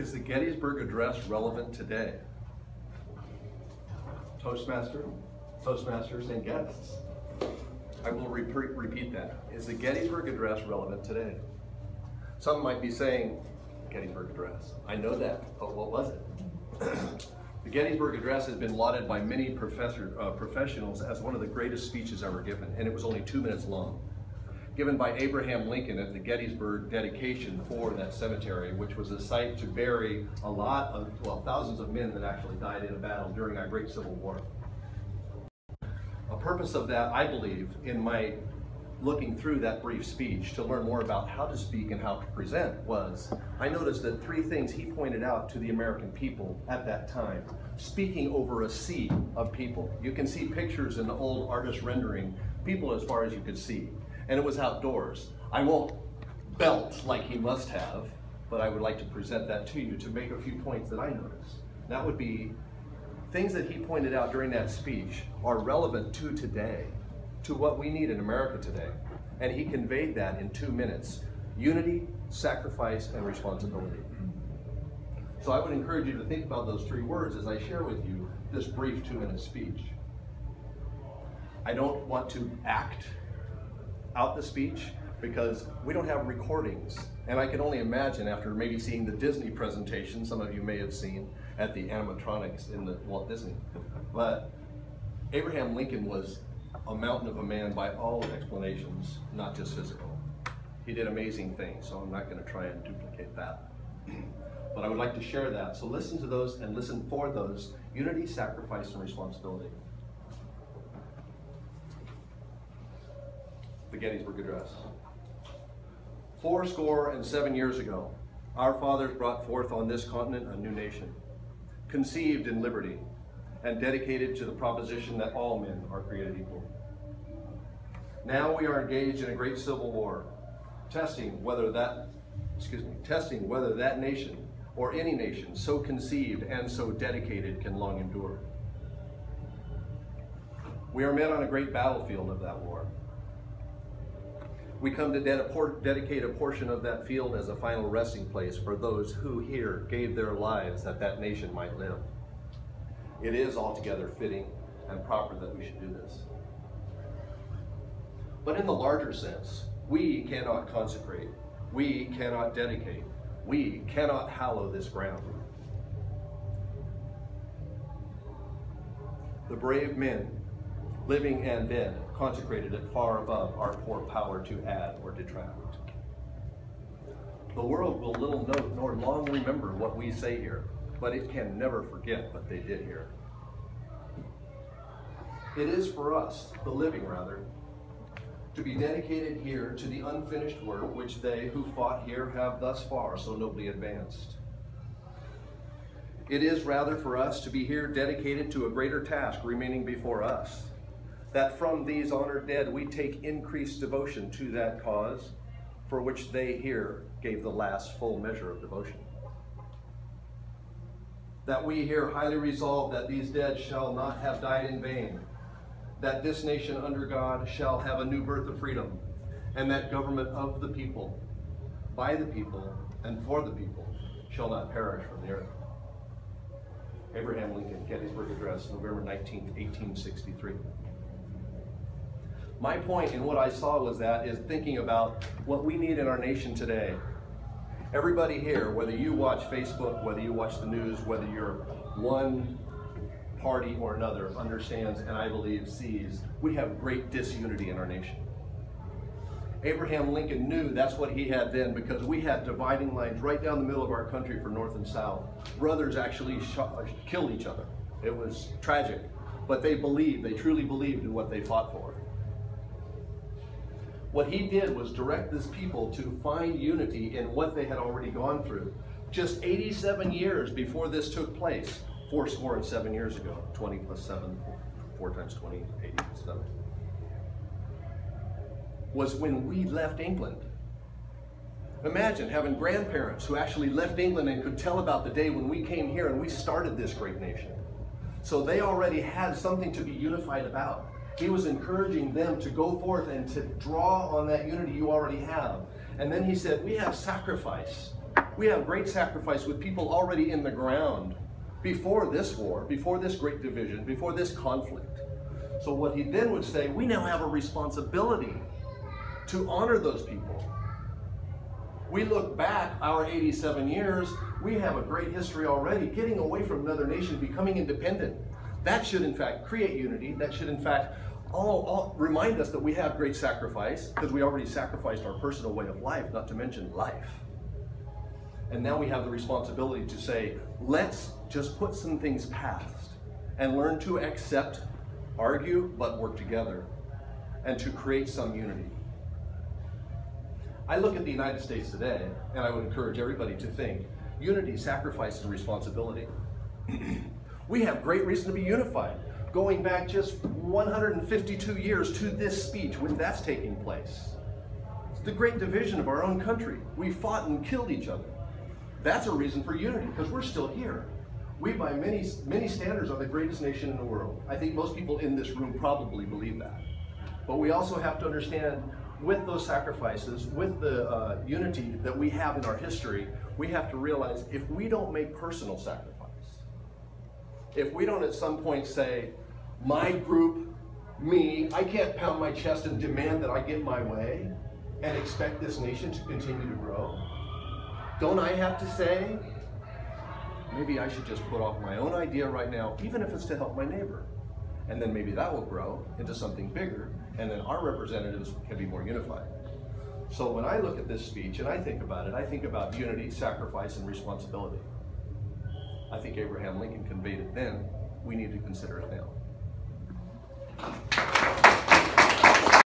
Is the Gettysburg Address relevant today? Toastmasters and guests. I will repeat that. Is the Gettysburg Address relevant today? Some might be saying, Gettysburg Address. I know that, but what was it? The Gettysburg Address has been lauded by many professionals as one of the greatest speeches ever given, and it was only 2 minutes long. Given by Abraham Lincoln at the Gettysburg dedication for that cemetery, which was a site to bury a lot of, well, thousands of men that actually died in a battle during our great Civil War. A purpose of that, I believe, in my looking through that brief speech to learn more about how to speak and how to present was, I noticed that 3 things he pointed out to the American people at that time, speaking over a sea of people. You can see pictures in the old artist rendering, people as far as you could see. And it was outdoors. I won't belt like he must have, but I would like to present that to you to make a few points that I noticed. That would be things that he pointed out during that speech are relevant to today, to what we need in America today. And he conveyed that in 2 minutes. Unity, sacrifice, and responsibility. So I would encourage you to think about those 3 words as I share with you this brief 2-minute speech. I don't want to act out the speech because we don't have recordings. And I can only imagine after maybe seeing the Disney presentation, some of you may have seen at the animatronics in the Walt Disney. But Abraham Lincoln was a mountain of a man by all explanations, not just physical. He did amazing things, so I'm not going to try and duplicate that. But I would like to share that. So listen to those and listen for those: unity, sacrifice, and responsibility. The Gettysburg Address. 77 years ago, our fathers brought forth on this continent a new nation, conceived in liberty and dedicated to the proposition that all men are created equal. Now we are engaged in a great civil war, testing whether that nation or any nation so conceived and so dedicated can long endure. We are men on a great battlefield of that war. We come to dedicate a portion of that field as a final resting place for those who here gave their lives that that nation might live. It is altogether fitting and proper that we should do this. But in the larger sense, we cannot consecrate, we cannot dedicate, we cannot hallow this ground. The brave men, living and dead, consecrated it far above our poor power to add or detract. The world will little note nor long remember what we say here, but it can never forget what they did here. It is for us, the living rather, to be dedicated here to the unfinished work which they who fought here have thus far so nobly advanced. It is rather for us to be here dedicated to a greater task remaining before us, that from these honored dead we take increased devotion to that cause for which they here gave the last full measure of devotion. That we here highly resolve that these dead shall not have died in vain, that this nation under God shall have a new birth of freedom, and that government of the people, by the people, and for the people shall not perish from the earth. Abraham Lincoln, Gettysburg Address, November 19, 1863. My point in what I saw was that is thinking about what we need in our nation today. Everybody here, whether you watch Facebook, whether you watch the news, whether you're one party or another, understands and I believe sees we have great disunity in our nation. Abraham Lincoln knew that's what he had then, because we had dividing lines right down the middle of our country for North and South. Brothers actually killed each other. It was tragic, but they truly believed in what they fought for. What he did was direct this people to find unity in what they had already gone through. Just 87 years before this took place, 77 years ago, 20 plus 7, 4 times 20, 87, was when we left England. Imagine having grandparents who actually left England and could tell about the day when we came here and we started this great nation. So they already had something to be unified about. He was encouraging them to go forth and to draw on that unity you already have. And then he said, we have sacrifice. We have great sacrifice with people already in the ground before this war, before this great division, before this conflict. So what he then would say, we now have a responsibility to honor those people. We look back our 87 years, we have a great history already, getting away from another nation, becoming independent. That should in fact create unity. That should in fact all remind us that we have great sacrifice, because we already sacrificed our personal way of life, not to mention life. And now we have the responsibility to say, let's just put some things past and learn to accept, argue, but work together, and to create some unity. I look at the United States today, and I would encourage everybody to think, unity, sacrifice, and responsibility. We have great reason to be unified, going back just 152 years to this speech when that's taking place. It's the great division of our own country. We fought and killed each other. That's a reason for unity, because we're still here. We, by many standards, are the greatest nation in the world. I think most people in this room probably believe that. But we also have to understand, with those sacrifices, with the unity that we have in our history, we have to realize if we don't make personal sacrifice, if we don't at some point say, my group, me, I can't pound my chest and demand that I get my way and expect this nation to continue to grow. Don't I have to say, maybe I should just put off my own idea right now, even if it's to help my neighbor. And then maybe that will grow into something bigger, and then our representatives can be more unified. So when I look at this speech and I think about it, I think about unity, sacrifice, and responsibility. I think Abraham Lincoln conveyed it then. We need to consider it now.